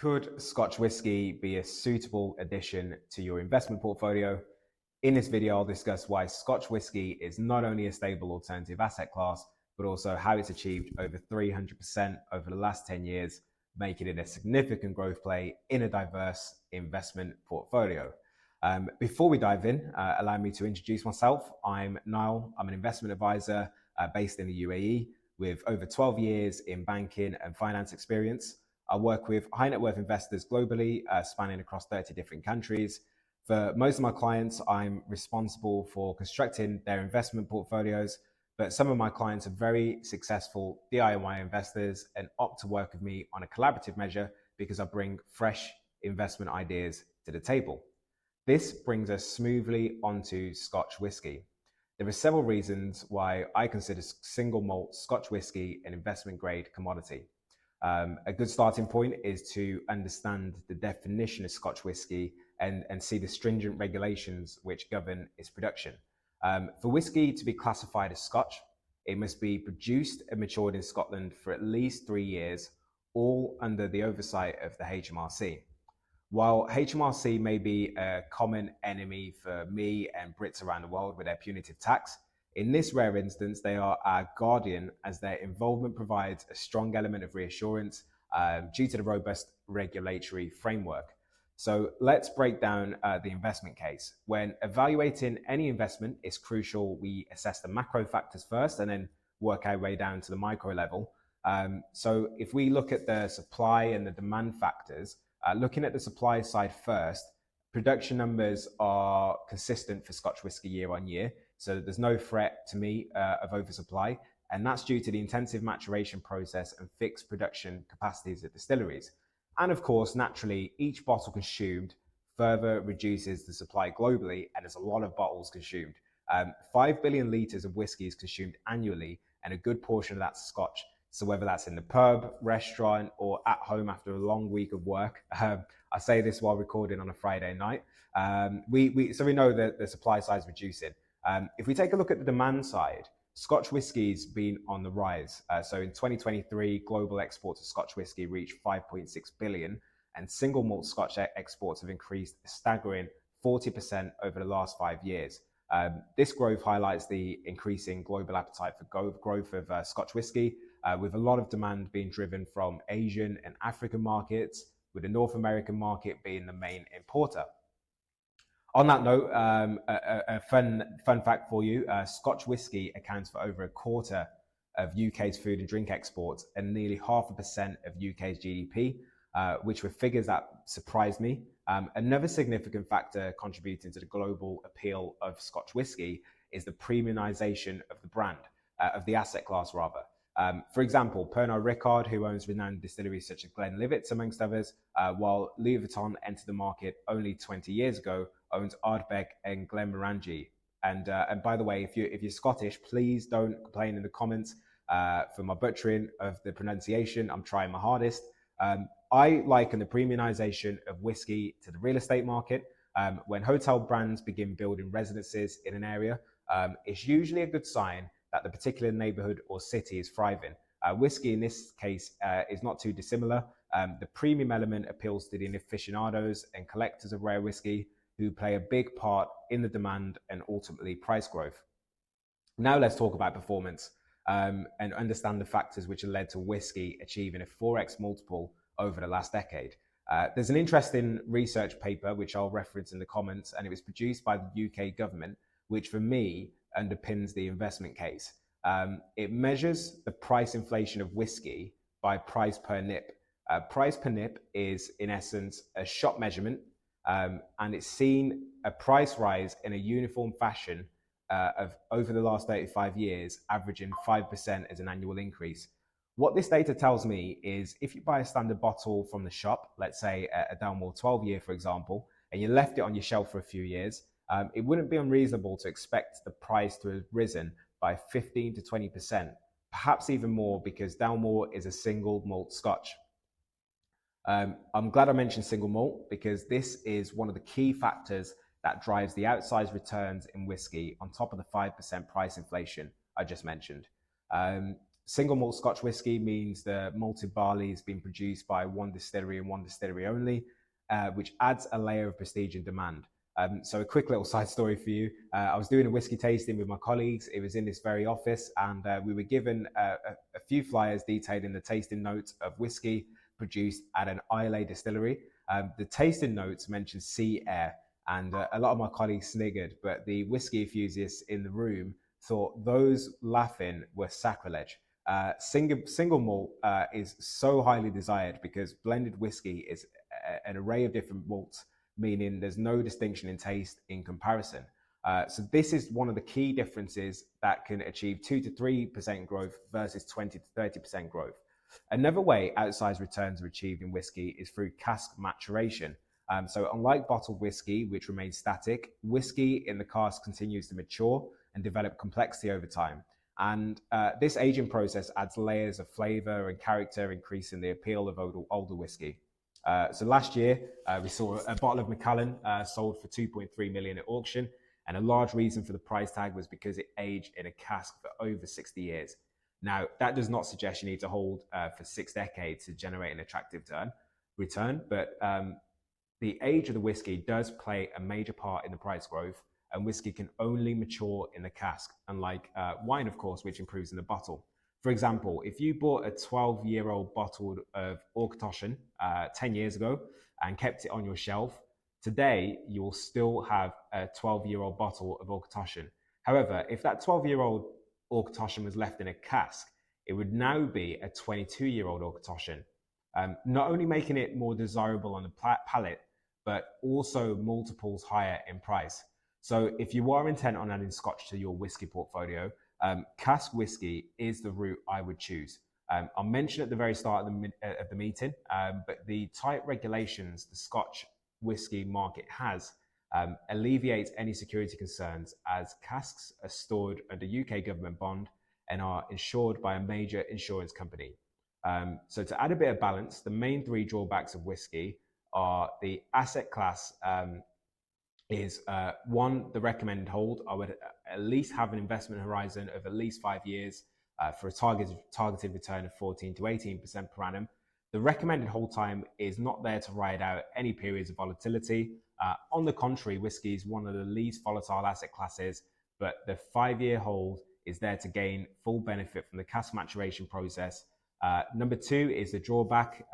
Could Scotch whisky be a suitable addition to your investment portfolio? In this video, I'll discuss why Scotch whisky is not only a stable alternative asset class, but also how it's achieved over 300% over the last 10 years, making it a significant growth play in a diverse investment portfolio. Before we dive in, allow me to introduce myself. I'm Niall. I'm an investment advisor based in the UAE with over 12 years in banking and finance experience. I work with high net worth investors globally, spanning across 30 different countries. For most of my clients, I'm responsible for constructing their investment portfolios, but some of my clients are very successful DIY investors and opt to work with me on a collaborative measure because I bring fresh investment ideas to the table. This brings us smoothly onto Scotch whisky. There are several reasons why I consider single malt Scotch whisky an investment grade commodity. A good starting point is to understand the definition of Scotch whisky and see the stringent regulations which govern its production. For whisky to be classified as Scotch, it must be produced and matured in Scotland for at least 3 years, all under the oversight of the HMRC. While HMRC may be a common enemy for me and Brits around the world with their punitive tax, in this rare instance, they are our guardian as their involvement provides a strong element of reassurance due to the robust regulatory framework. So let's break down the investment case. When evaluating any investment, it's crucial we assess the macro factors first and then work our way down to the micro level. So if we look at the supply and the demand factors, looking at the supply side first, production numbers are consistent for Scotch whisky year on year. So there's no threat to me of oversupply. And that's due to the intensive maturation process and fixed production capacities at distilleries. And of course, naturally, each bottle consumed further reduces the supply globally, and there's a lot of bottles consumed. 5 billion litres of whiskey is consumed annually, and a good portion of that's Scotch. So whether that's in the pub, restaurant, or at home after a long week of work, I say this while recording on a Friday night. So we know that the supply side is reducing. If we take a look at the demand side, Scotch whisky's been on the rise. So in 2023, global exports of Scotch whisky reached 5.6 billion, and single malt Scotch exports have increased a staggering 40% over the last 5 years. This growth highlights the increasing global appetite for growth of Scotch whisky, with a lot of demand being driven from Asian and African markets, with the North American market being the main importer. On that note, a fun fact for you, Scotch whisky accounts for over a quarter of UK's food and drink exports and nearly 0.5% of UK's GDP, which were figures that surprised me. Another significant factor contributing to the global appeal of Scotch whisky is the premiumization of the brand, of the asset class rather. For example, Pernod Ricard, who owns renowned distilleries such as Glenlivet's amongst others, while Louis Vuitton entered the market only 20 years ago, owns Ardbeg and Glenmorangie. And by the way, if you're Scottish, please don't complain in the comments for my butchering of the pronunciation. I'm trying my hardest. I liken the premiumization of whiskey to the real estate market. When hotel brands begin building residences in an area, it's usually a good sign that the particular neighborhood or city is thriving. Whiskey in this case is not too dissimilar. The premium element appeals to the aficionados and collectors of rare whiskey who play a big part in the demand and ultimately price growth. Now let's talk about performance and understand the factors which have led to whiskey achieving a 4x multiple over the last decade. There's an interesting research paper which I'll reference in the comments, and it was produced by the UK government, which for me underpins the investment case. It measures the price inflation of whiskey by price per nip. Price per nip is in essence a shot measurement, and it's seen a price rise in a uniform fashion of over the last 35 years, averaging 5% as an annual increase. What this data tells me is if you buy a standard bottle from the shop, let's say a Dalmore 12 year, for example, and you left it on your shelf for a few years, it wouldn't be unreasonable to expect the price to have risen by 15 to 20%, perhaps even more because Dalmore is a single malt Scotch. I'm glad I mentioned single malt because this is one of the key factors that drives the outsized returns in whiskey on top of the 5% price inflation I just mentioned. Single malt Scotch whisky means the malted barley is being produced by one distillery and one distillery only, which adds a layer of prestige and demand. So a quick little side story for you. I was doing a whiskey tasting with my colleagues. It was in this very office, and we were given a few flyers detailing the tasting notes of whiskey produced at an Islay distillery. The tasting notes mentioned sea air, and a lot of my colleagues sniggered, but the whiskey enthusiasts in the room thought those laughing were sacrilege. Single malt is so highly desired because blended whiskey is an array of different malts, meaning there's no distinction in taste in comparison. So this is one of the key differences that can achieve 2 to 3% growth versus 20 to 30% growth. Another way outsized returns are achieved in whiskey is through cask maturation. So unlike bottled whiskey, which remains static, whiskey in the cask continues to mature and develop complexity over time. And this aging process adds layers of flavor and character, increasing the appeal of older whiskey. So last year, we saw a bottle of Macallan sold for 2.3 million at auction. And a large reason for the price tag was because it aged in a cask for over 60 years. Now, that does not suggest you need to hold for 6 decades to generate an attractive return, but the age of the whiskey does play a major part in the price growth, and whiskey can only mature in the cask, unlike wine, of course, which improves in the bottle. For example, if you bought a 12-year-old bottle of Auchentoshan 10 years ago and kept it on your shelf, today you will still have a 12-year-old bottle of Auchentoshan. However, if that 12-year-old Auchentoshan was left in a cask, it would now be a 22-year-old Auchentoshan, not only making it more desirable on the palate, but also multiples higher in price. So if you are intent on adding Scotch to your whiskey portfolio, cask whiskey is the route I would choose. I'll mention at the very start of the meeting, but the tight regulations the Scotch whiskey market has alleviates any security concerns, as casks are stored under UK government bond and are insured by a major insurance company. So to add a bit of balance, the main 3 drawbacks of whiskey are the asset class is one, the recommended hold. I would at least have an investment horizon of at least 5 years for a targeted return of 14 to 18% per annum. The recommended hold time is not there to ride out any periods of volatility. On the contrary, whiskey is one of the least volatile asset classes, but the 5-year hold is there to gain full benefit from the cask maturation process. Number 2 is the drawback,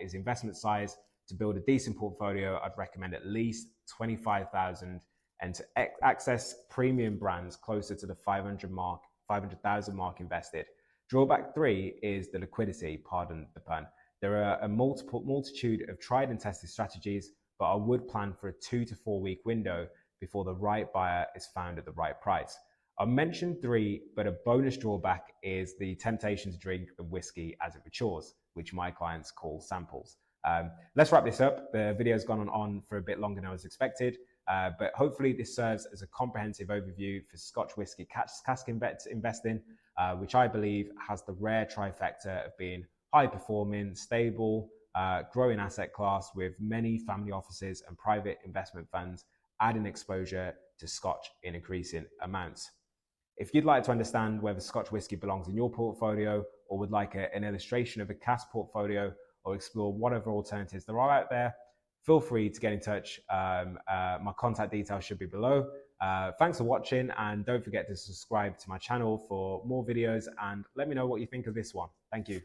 is investment size. To build a decent portfolio, I'd recommend at least 25,000, and to access premium brands closer to the 500,000 mark invested. Drawback 3 is the liquidity, pardon the pun. There are a multitude of tried and tested strategies, but I would plan for a 2 to 4 week window before the right buyer is found at the right price. I mentioned 3, but a bonus drawback is the temptation to drink the whiskey as it matures, which my clients call samples. Let's wrap this up. The video's gone on for a bit longer than I was expected, but hopefully this serves as a comprehensive overview for Scotch Whisky Cask investing, which I believe has the rare trifecta of being high performing, stable, growing asset class with many family offices and private investment funds adding exposure to Scotch in increasing amounts. If you'd like to understand whether Scotch whisky belongs in your portfolio, or would like an illustration of a cask portfolio, or explore whatever alternatives there are out there, feel free to get in touch. My contact details should be below. Thanks for watching, and don't forget to subscribe to my channel for more videos, and let me know what you think of this one. Thank you.